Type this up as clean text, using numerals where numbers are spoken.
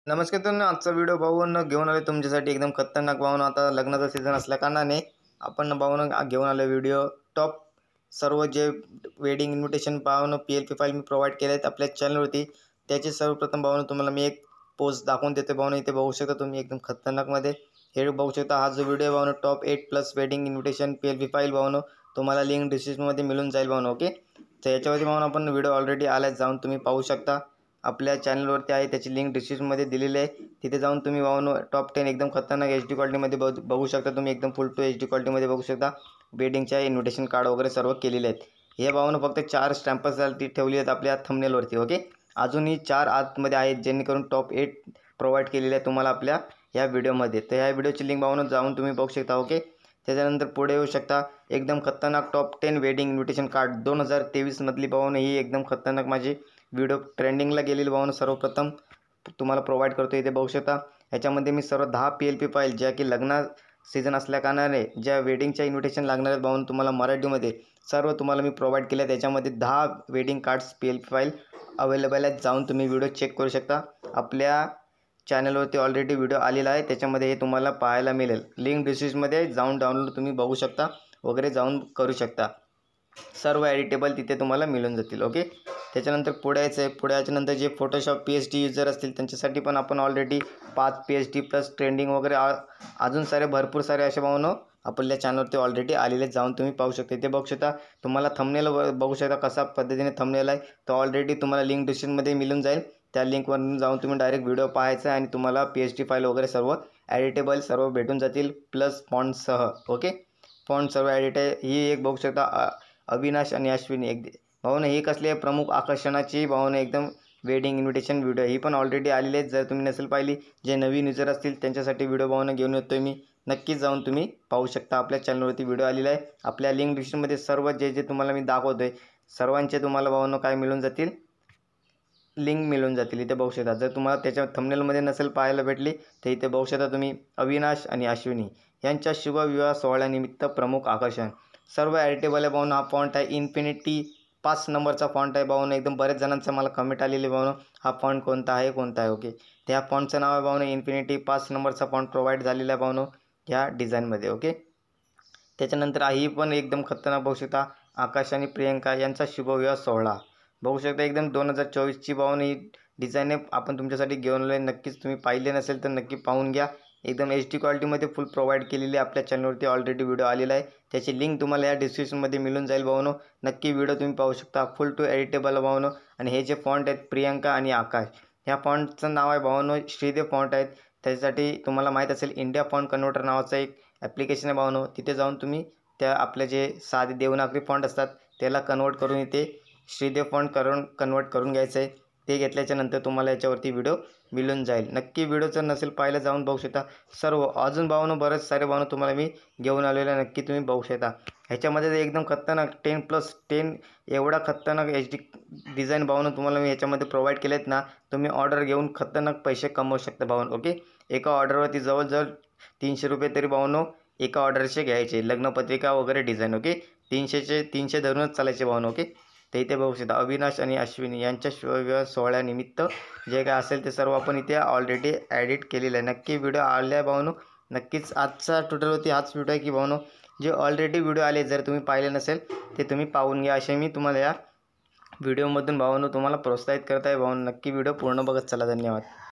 नमस्कार मित्रांनो, आजचा व्हिडिओ पाहून घेऊन आले तुमच्यासाठी एकदम खतरनाक पाहून. आता लग्नाचा सीझन असल्या कारणाने आपण पाहून घेऊन आलो व्हिडिओ टॉप सर्व जे वेडिंग इन्व्हिटेशन पाहून PLP फाईल मी प्रोव्हाइड केले आहेत आपल्या चॅनलवरती. त्याचे सर्वप्रथम पाहून तुम्हाला मी एक पोस्ट दाखवून देते पाहून. इथे बघू शकता तुम्ही एकदम खतरनाकमध्ये हे बघू शकता. हा जो व्हिडिओ पाहून top 8+ wedding invitation PLP file पाहून तुम्हाला लिंक डिस्क्रिप्शनमध्ये मिळून जाईल पाहून. ओके, तर याच्यावरती पाहून आपण व्हिडिओ ऑलरेडी आला जाऊन तुम्ही पाहू शकता. आपल्या चॅनलवरती आहे, त्याची लिंक डिस्क्रिप्शनमध्ये दिलेली आहे. तिथे जाऊन तुम्ही पाहून टॉप 10 एकदम खतरनाक HD क्वालिटीमध्ये बघू शकता. तुम्ही एकदम फुल टू HD क्वालिटीमध्ये बघू शकता. वेडिंगच्या इन्व्हिटेशन कार्ड वगैरे सर्व केलेले आहेत. हे पाहून फक्त 4 स्टॅम्पसाठी ठेवली आहेत आपल्या थंबनेलवरती. ओके, अजूनही 4 आतमध्ये आहेत जेणेकरून टॉप 8 प्रोव्हाइड केलेले आहे तुम्हाला आपल्या या व्हिडिओमध्ये. तर ह्या व्हिडिओची लिंक पाहून जाऊन तुम्ही बघू शकता. ओके, त्याच्यानंतर पुढे येऊ शकता. एकदम खतरनाक टॉप 10 वेडिंग इन्व्हिटेशन कार्ड 2023 मधली पाहून ही एकदम खतरनाक माझी व्हिडिओ ट्रेंडिंगला गेलेली पाहून सर्वप्रथम तुम्हाला प्रोव्हाइड करतो. इथे बघू शकता. याच्यामध्ये मी सर्व 10 PLP फाईल ज्या की लग्न सीझन असल्या कारणाने ज्या वेडिंगच्या इन्व्हिटेशन लागणार आहेत पाहून तुम्हाला मराठीमध्ये सर्व तुम्हाला मी प्रोव्हाइड केले आहेत. त्याच्यामध्ये 10 wedding cards PLP file available आहेत. जाऊन तुम्ही व्हिडिओ चेक करू शकता. आपल्या चॅनलवरती ऑलरेडी व्हिडिओ आलेला आहे, त्याच्यामध्ये हे तुम्हाला पाहायला मिळेल. लिंक डिस्क्रिप्शनमध्ये जाऊन डाउनलोड तुम्ही बघू शकता वगैरे जाऊन करू शकता. सर्व एडिटेबल तिथे तुम्हाला मिळून जातील. ओके, त्याच्यानंतर पुढे यायचं आहे. पुढे याच्यानंतर जे फोटोशॉप PSD यूजर असतील त्यांच्यासाठी पण आपण ऑलरेडी 5 PSD प्लस ट्रेंडिंग वगैरे अजून सारे भरपूर सारे असे पाहून आपल्या चॅनलवरती ऑलरेडी आलेले जाऊन तुम्ही पाहू शकता. इथे बघू शकता. तुम्हाला थंबनेल बघू शकता कसा पद्धतीने थंबनेल आहे, तो ऑलरेडी तुम्हाला लिंक डिस्क्रिप्शनमध्ये मिळून जाईल. त्या लिंकवरून जाऊन तुम्ही डायरेक्ट व्हिडिओ पाहायचा आणि तुम्हाला PSD फाईल वगैरे सर्व एडिटेबल सर्व भेटून जातील प्लस फॉन्टसह. ओके, फॉन्ट सर्व एडिट आहे. ही एक बघू शकता अविनाश आणि अश्विनी भाऊन ही कसली आहे प्रमुख आकर्षणाची भाऊन एकदम वेडिंग इन्व्हिटेशन व्हिडिओ ही पण ऑलरेडी आलेली आहे. जर तुम्ही नसेल पाहिली, जे नवीन युजर असतील त्यांच्यासाठी व्हिडिओ पाहून घेऊन येतोय मी. नक्कीच जाऊन तुम्ही पाहू शकता. आपल्या चॅनलवरती व्हिडिओ आलेला आहे. आपल्या लिंक डिस्क्रिप्शनमध्ये सर्व जे जे तुम्हाला मी दाखवतोय सर्वांचे तुम्हाला भाऊन काय मिळून जातील, लिंक मिळून जातील. इथे बघू शकता. जर तुम्हाला त्याच्या थंबनेलमध्ये नसेल पाहायला भेटली तर इथे बघू शकता तुम्ही अविनाश आणि अश्विनी यांच्या शुभविवाह सोहळ्यानिमित्त प्रमुख आकर्षण. सर्व एडिटेबल आहे पाहून. हा फॉन्ट आहे इन्फिनिटी 5 नंबरचा फॉन्ट आहे पाहून. एकदम बरेच जणांचं मला कमेंट आलेली पाहून हा फॉन्ट कोणता आहे कोणता आहे. ओके, त्या फॉन्टचं नाव आहे पाहून इन्फिनिटी 5 नंबरचा फॉन्ट प्रोव्हाइड झालेला आहे पाहून ह्या डिझाईनमध्ये. ओके, त्याच्यानंतर ही पण एकदम खतरनाक बघू शकता. आकाश आणि प्रियंका यांचा शुभविवाह सोहळा बघू शकता. एकदम 2024ची पाहून ही डिझाईन आपण तुमच्यासाठी घेऊन आलो आहे. नक्कीच तुम्ही पाहिले नसेल तर नक्की पाहून घ्या. एकदम HD क्वालिटीमध्ये फुल प्रोव्हाइड केलेली आपल्या चॅनलवरती ऑलरेडी व्हिडिओ आलेला आहे. त्याची लिंक तुम्हाला या डिस्क्रिप्शनमध्ये मिळून जाईल भाऊनो. नक्की व्हिडिओ तुम्ही पाहू शकता. फुल टू एडिटेबल भाऊनो. आणि हे जे फॉन्ट आहेत प्रियंका आणि आकाश, ह्या फॉन्टचं नाव आहे भाऊनो श्रीदेव फॉन्ट आहेत. त्याच्यासाठी तुम्हाला माहीत असेल इंडिया फॉन्ट कन्व्हर्टर नावाचं एक ॲप्लिकेशन आहे भाऊनो. तिथे जाऊन तुम्ही त्या आपले जे साधे देवनागरी फॉन्ट असतात त्याला कन्वर्ट करून इथे श्रीदेव फॉन्ट कन्वर्ट करून घ्यायचं आहे. ते घेतल्याच्यानंतर तुम्हाला याच्यावरती व्हिडिओ मिळून जाईल. नक्की व्हिडिओ जर नसेल पाहायला जाऊन बघू शकता. सर्व अजून भावनो बरेच सारे भावनो तुम्हाला मी घेऊन आलेले आहे, नक्की तुम्ही बघू शकता. ह्याच्यामध्ये एकदम खतरनाक 10+10 एवढा खतरनाक HD डिझाईन भावनो तुम्हाला मी ह्याच्यामध्ये प्रोव्हाइड केले आहेत ना. तुम्ही ऑर्डर घेऊन खतरनाक पैसे कमवू शकता भावनो. ओके, एका ऑर्डरवरती जवळजवळ 300 रुपये तरी भावनो एका ऑर्डरचे घ्यायचे. लग्नपत्रिका वगैरे डिझाईन. ओके, 300 धरूनच चालायचे भावनो. ओके, ते इथे बघू शकता. अविनाश आणि अश्विनी यांच्या शुभविवाह सोहळ्यानिमित्त जे काय असेल ते सर्व आपण इथे ऑलरेडी एडिट केलेलं आहे. नक्की व्हिडिओ आल्या भावनो. नक्कीच आजचा टोटलवरती हाच व्हिडिओ आहे की भावनो जे ऑलरेडी व्हिडिओ आले जर तुम्ही पाहिले नसेल ते तुम्ही पाहून घ्या. असे मी तुम्हाला या व्हिडिओमधून भावनो तुम्हाला प्रोत्साहित करत आहे भावनो. नक्की व्हिडिओ पूर्ण बघत चला. धन्यवाद.